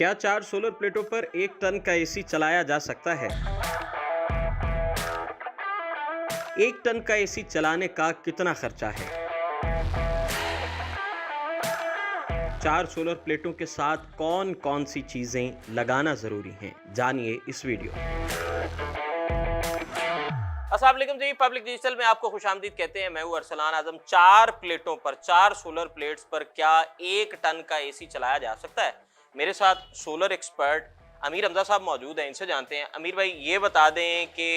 क्या 4 सोलर प्लेटों पर 1 टन का एसी चलाया जा सकता है? 1 टन का एसी चलाने का कितना खर्चा है? 4 सोलर प्लेटों के साथ कौन कौन सी चीजें लगाना जरूरी हैं? जानिए इस वीडियो में। अस्सलाम वालेकुम जी, पब्लिक डिजिटल में आपको खुशामदीद कहते हैं। मैं हूं अरसलान आजम। 4 प्लेटों पर, 4 सोलर प्लेट्स पर क्या 1 टन का एसी चलाया जा सकता है? मेरे साथ सोलर एक्सपर्ट अमीर हमजा साहब मौजूद हैं, इनसे जानते हैं। अमीर भाई, ये बता दें कि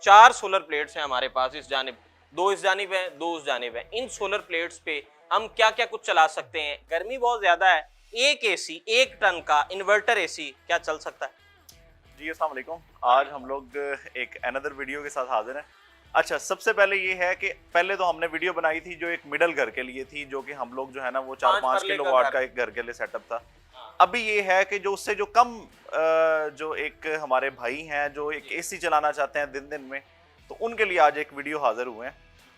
4 सोलर प्लेट्स हैं हमारे पास, इस जानिब 2 इस जानिब है, 2 उस जानिब है। इन सोलर प्लेट्स पे हम क्या क्या कुछ चला सकते हैं? गर्मी बहुत ज्यादा है, एक एसी 1 टन का इन्वर्टर एसी क्या चल सकता है? जी अस्सलाम वालेकुम। आज हम लोग एक अनदर वीडियो के साथ हाजिर हैं। अच्छा, सबसे पहले ये है कि पहले तो हमने वीडियो बनाई थी जो एक मिडल घर के लिए थी, जो कि हम लोग जो है ना वो 4-5 किलोवाट का एक घर के लिए सेटअप था। अभी ये है कि जो उससे जो कम जो एक हमारे भाई हैं जो एक एसी चलाना चाहते हैं दिन दिन में, तो उनके लिए आज एक वीडियो हाजिर हुए हैं।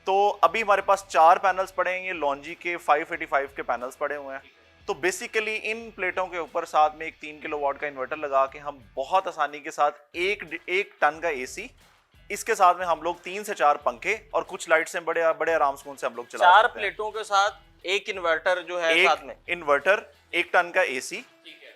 तो अभी हमारे पास 4 पैनल्स पड़े हैं, ये लॉन्जी के 585 के पैनल्स पड़े हुए हैं। तो बेसिकली इन प्लेटों के ऊपर साथ में एक 3 किलोवाट का इन्वर्टर लगा के हम बहुत आसानी के साथ एक टन का एसी, इसके साथ में हम लोग 3 से 4 पंखे और कुछ लाइट से बड़े बड़े आराम सुकून से हम लोग चला सकते हैं। 4 प्लेटों के साथ एक इन्वर्टर जो है, साथ में इन्वर्टर, 1 टन का एसी,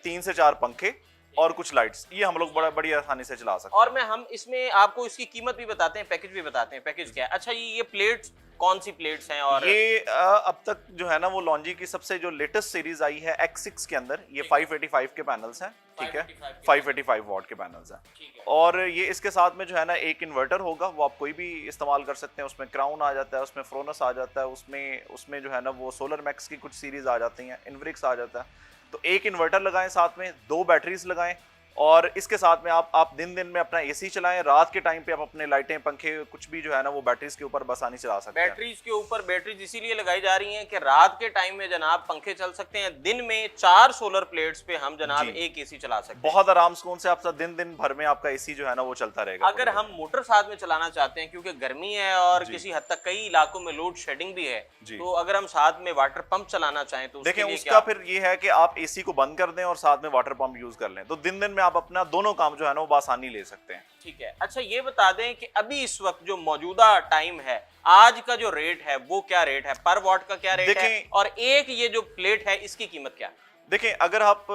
3 से 4 पंखे और कुछ लाइट्स, ये हम लोग बड़ी आसानी से चला सकते हैं। और हम इसमें आपको इसकी कीमत भी बताते हैं, पैकेज भी बताते हैं। पैकेज क्या है? अच्छा, ये प्लेट्स कौन सी प्लेट्स हैं? और ये अब तक जो है ना वो लॉन्जी की सबसे जो लेटेस्ट सीरीज आई है X6 के अंदर, ये 585 के पैनल्स हैं, ठीक है, 585 वॉट के पैनल्स हैं। और ये इसके साथ में जो है ना एक इन्वर्टर होगा, वो आप कोई भी इस्तेमाल कर सकते हैं। उसमें क्राउन आ जाता है, उसमें फ्रोनस आ जाता है, उसमें जो है ना वो सोलर मैक्स की कुछ सीरीज आ जाती हैं, इनवरिक्स आ जाता है। तो एक इन्वर्टर लगाएं, साथ में 2 बैटरीज लगाएं और इसके साथ में आप दिन दिन में अपना एसी चलाएं। रात के टाइम पे आप अपने लाइटें, पंखे, कुछ भी जो है ना वो बैटरीज के ऊपर आसानी चला सकते हैं। बैटरीज के ऊपर बैटरीज इसीलिए लगाई जा रही हैं कि रात के टाइम में जनाब पंखे चल सकते हैं, दिन में 4 सोलर प्लेट्स पे हम जनाब एक एसी चला सकते हैं। बहुत आराम सुकून से आपका दिन भर में आपका एसी जो है ना वो चलता रहेगा। अगर हम मोटर साथ में चलाना चाहते हैं, क्योंकि गर्मी है और किसी हद तक कई इलाकों में लोड शेडिंग भी है, तो अगर हम साथ में वाटर पंप चलाना चाहें तो देखें उसका फिर ये है कि आप एसी को बंद कर दें और साथ में वाटर पंप यूज कर लें, तो दिन में आप अपना दोनों काम जो है ना वो आसानी ले सकते हैं। ठीक है। अच्छा, ये बता दें कि अभी इस वक्त जो मौजूदा टाइम है, आज का जो रेट है वो क्या रेट है, पर वॉट का क्या रेट है, और एक ये जो प्लेट है इसकी कीमत क्या है? देखें, अगर आप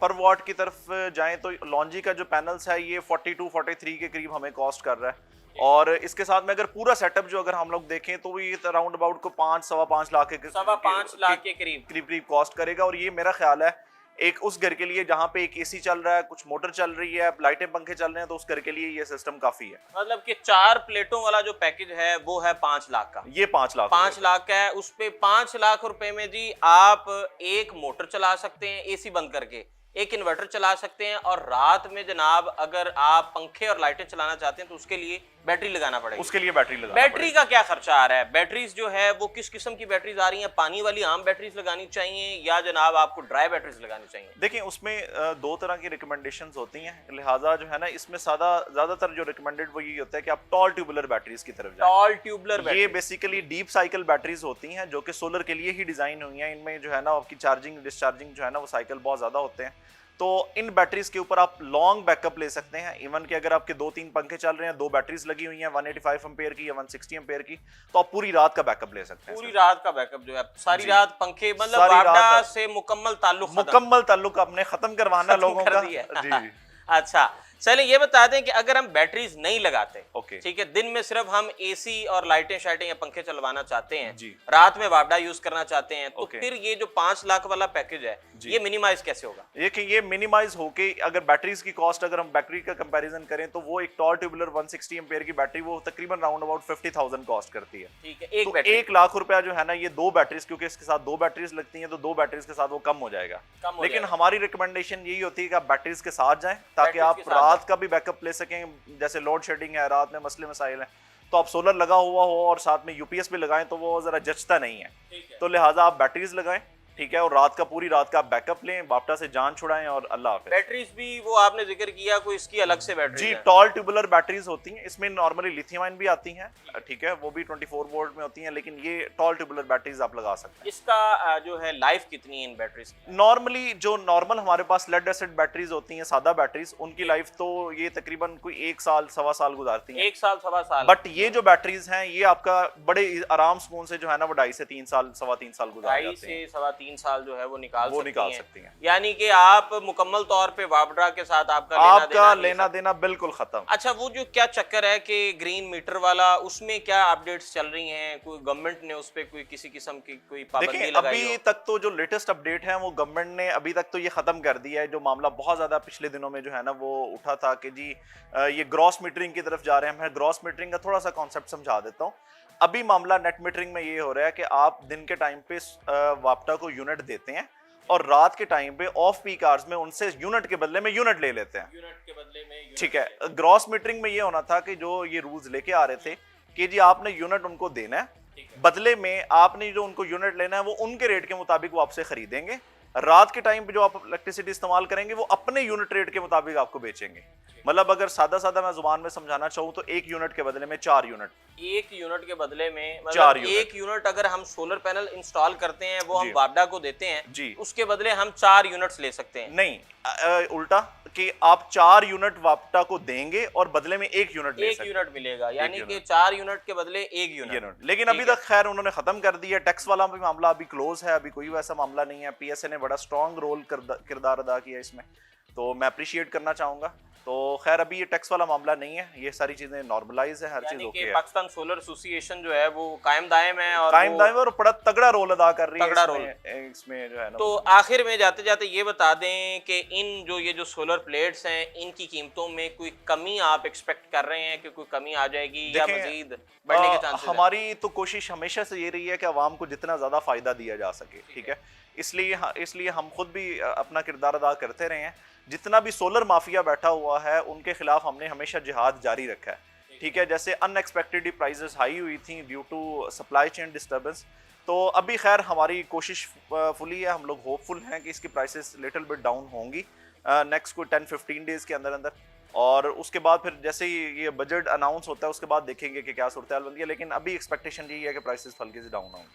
पर वॉट की तरफ जाएं तो लॉन्जी का जो पैनल्स है ये 42-43 के करीब हमें कॉस्ट कर रहा है। और इसके साथ में अगर पूरा सेटअप जो अगर हम लोग देखें तो ये अराउंड अबाउट को 5-5.25 लाख के 5.25 लाख के करीब कॉस्ट करेगा। और ये मेरा ख्याल है एक उस घर के लिए जहां पे एक एसी चल रहा है, कुछ मोटर चल रही है, लाइटें पंखे चल रहे हैं, तो उस घर के लिए ये सिस्टम काफी है। मतलब कि 4 प्लेटों वाला जो पैकेज है वो है 5 लाख का। ये 5 लाख का है। उस पे 5 लाख रुपए में जी आप एक मोटर चला सकते हैं एसी बंद करके, एक इन्वर्टर चला सकते हैं, और रात में जनाब अगर आप पंखे और लाइटें चलाना चाहते हैं तो उसके लिए बैटरी लगाना पड़ेगा। उसके लिए बैटरी का क्या खर्चा आ रहा है? बैटरीज जो है वो किस किस्म की बैटरीज आ रही हैं? पानी वाली आम बैटरीज लगानी चाहिए या जनाब आपको ड्राई बैटरीज लगानी चाहिए? देखिए, उसमें 2 तरह की रिकमेंडेशंस होती हैं, लिहाजा जो है ना इसमें ज्यादातर जो रिकमेंडेड वो ये होता है कि आप टॉल ट्यूबुलर बैटरीज की तरफ जाएं। टॉल ट्यूबुलर ये बेसिकली डीप साइकिल बैटरीज होती हैं जो कि सोलर के लिए ही डिजाइन हुई हैं। इनमें जो है ना आपकी चार्जिंग डिस्चार्जिंग जो है ना वो साइकिल बहुत ज्यादा होते हैं। तो इन बैटरीज के ऊपर आप लॉन्ग बैकअप ले सकते हैं। इवन कि अगर आपके 2-3 पंखे चल रहे हैं, 2 बैटरीज लगी हुई हैं 185 एम्पेयर की या 160 एम्पेयर की, तो आप पूरी रात का बैकअप ले सकते हैं। पूरी रात का बैकअप जो है, सारी रात पंखे, मतलब वापडा से मुकम्मल ताल्लुक आपने खत्म करवाना लोगों का। जी। अच्छा, चलिए ये बता दें कि अगर हम बैटरीज नहीं लगाते, ठीक है, दिन में सिर्फ हम एसी और लाइटें शाइटें या पंखे चलवाना चाहते हैं, रात में वापडा यूज करना चाहते हैं, तो फिर ये जो 5 लाख वाला पैकेज है ये मिनिमाइज कैसे होगा? ये मिनिमाइज होके अगर बैटरीज की कॉस्ट अगर हम बैटरी का कंपैरिजन करें तो वो एक टॉल ट्यूबुलर 160 एम्पेयर की बैटरी वो तकरीबन राउंड अबाउट 50,000 कॉस्ट करती है। ठीक है, तो 1 लाख रुपया जो है ना ये 2 बैटरीज, क्योंकि इसके साथ 2 बैटरीज लगती हैं तो 2 बैटरीज के साथ वो कम हो जाएगा। लेकिन हमारी रिकमेंडेशन यही होती है कि आप बैटरीज के साथ जाएं ताकि आप रात का भी बैकअप ले सकें। जैसे लोड शेडिंग है, रात में मसले मसाइल हैं, तो आप सोलर लगा हुआ हो और साथ में यूपीएस भी लगाएं तो वो जरा जचता नहीं है। तो लिहाजा आप बैटरीज लगाएं ठीक है, और रात का पूरी रात का बैकअप लें, बाप्टा से जान छुड़ाएं और अल्लाह हाफिज। बैटरीज भी वो आपने जिक्र किया, कोई इसकी अलग से बैटरी जी है? टॉल ट्यूबुलर बैटरीज होती हैं, इसमें नॉर्मली लिथियम आयन भी आती हैं, ठीक है, वो भी 24 वोल्ट में होती हैं, लेकिन ये टॉल ट्यूबुलर बैटरीज आप लगा सकते हैं। इसका जो है लाइफ कितनी है इन बैटरीज की? नॉर्मली जो नॉर्मल हमारे पास लेड एसिड बैटरीज होती हैं, सादा बैटरीज, उनकी लाइफ तो ये तकरीबन कोई 1 साल सवा साल गुजारती हैं। 1 साल सवा साल। बट ये जो बैटरीज हैं ये आपका बड़े आराम सुकून से जो है ना वो 2.5 से 3 साल, सवा 3 साल गुजार 2.5 जाते हैं। से सवा 3 साल जो है वो निकाल सकती हैं। यानी कि आप मुकम्मल तौर पे वापडा के साथ आपका लेना देना बिल्कुल खत्म। अच्छा, वो जो क्या चक्कर है कि ग्रीन मीटर वाला, उसमें क्या अपडेट्स चल रही हैं? कोई गवर्नमेंट ने उस पे कोई किसी किस्म की कोई पाबंदी देखिए लगाई अभी हो? तक तो जो लेटेस्ट अपडेट है वो गवर्नमेंट ने अभी तक तो ये खत्म कर दिया है। जो मामला बहुत ज्यादा पिछले दिनों में जो है ना वो उठा था कि जी ये ग्रॉस मीटरिंग की तरफ जा रहे हैं। मैं ग्रॉस मीटरिंग का थोड़ा सा कॉन्सेप्ट समझा देता हूँ। अभी मामला नेट मीटरिंग में ये हो रहा है कि आप दिन के टाइम पे वापटा को यूनिट देते हैं और रात के टाइम पे ऑफ पीक आवर्स में उनसे यूनिट के बदले में यूनिट ले लेते हैं। यूनिट के बदले में ठीक है, ग्रॉस मीटरिंग में ये होना था कि जो ये रूल्स लेके आ रहे थे कि जी आपने यूनिट उनको देना है, बदले में आपने जो उनको यूनिट लेना है वो उनके रेट के मुताबिक वो आपसे खरीदेंगे। रात के टाइम पे जो आप इलेक्ट्रिसिटी इस्तेमाल करेंगे वो अपने यूनिट रेट के मुताबिक आपको बेचेंगे। मतलब अगर सादा सादा मैं जुबान में समझाना चाहूँ तो 1 यूनिट के बदले में 4 यूनिट। 1 यूनिट के बदले में 4 मतलब यूनिट। 1 यूनिट अगर हम सोलर पैनल इंस्टॉल करते हैं वो हम वापडा को देते हैं जी, उसके बदले हम 4 यूनिट्स ले सकते हैं? नहीं, उल्टा कि आप 4 यूनिट वापटा को देंगे और बदले में 1 यूनिट ले सकते हैं। 1 यूनिट मिलेगा, यानी कि 4 यूनिट के बदले 1 यूनिट। लेकिन अभी तक खैर उन्होंने खत्म कर दिया। टैक्स वाला भी मामला अभी क्लोज है, अभी कोई वैसा मामला नहीं है। पीएसए ने बड़ा स्ट्रॉन्ग रोल किरदार अदा किया इसमें, तो मैं अप्रिशिएट करना चाहूंगा। तो खैर अभी ये टैक्स वाला मामला नहीं है, ये सारी चीजें नॉर्मलाइज है, हर चीज ओके है। पाकिस्तान सोलर एसोसिएशन जो है वो कायम दायम है और बड़ा तगड़ा रोल अदा कर रही है इसमें जो है ना। तो आखिर में जाते जाते ये बता दें कि इन जो ये जो सोलर प्लेट्स हैं इनकी कीमतों में कोई कमी आप एक्सपेक्ट कर रहे हैं कि कोई कमी आ जाएगी या मजीद बढ़ने के चांसेस? हमारी तो कोशिश हमेशा से ये रही है कि आवाम को जितना ज्यादा फायदा दिया जा सके, ठीक है। इसलिए हम खुद भी अपना किरदार अदा करते रहे हैं। जितना भी सोलर माफिया बैठा हुआ है उनके खिलाफ हमने हमेशा जिहाद जारी रखा है, ठीक है। जैसे अनएक्सपेक्टेडली प्राइसेस हाई हुई थी due to supply chain disturbance, तो अभी खैर हमारी कोशिश फुली है, हम लोग होपफुल हैं कि इसकी प्राइसेस लिटिल बिट डाउन होंगी नेक्स्ट कोई 10-15 डेज के अंदर अंदर। और उसके बाद फिर जैसे ही ये बजट अनाउंस होता है उसके बाद देखेंगे कि क्या सूरत हाल बनती है, लेकिन अभी एक्सपेक्टेशन यही है कि प्राइसेस हल्के से डाउन होंगे।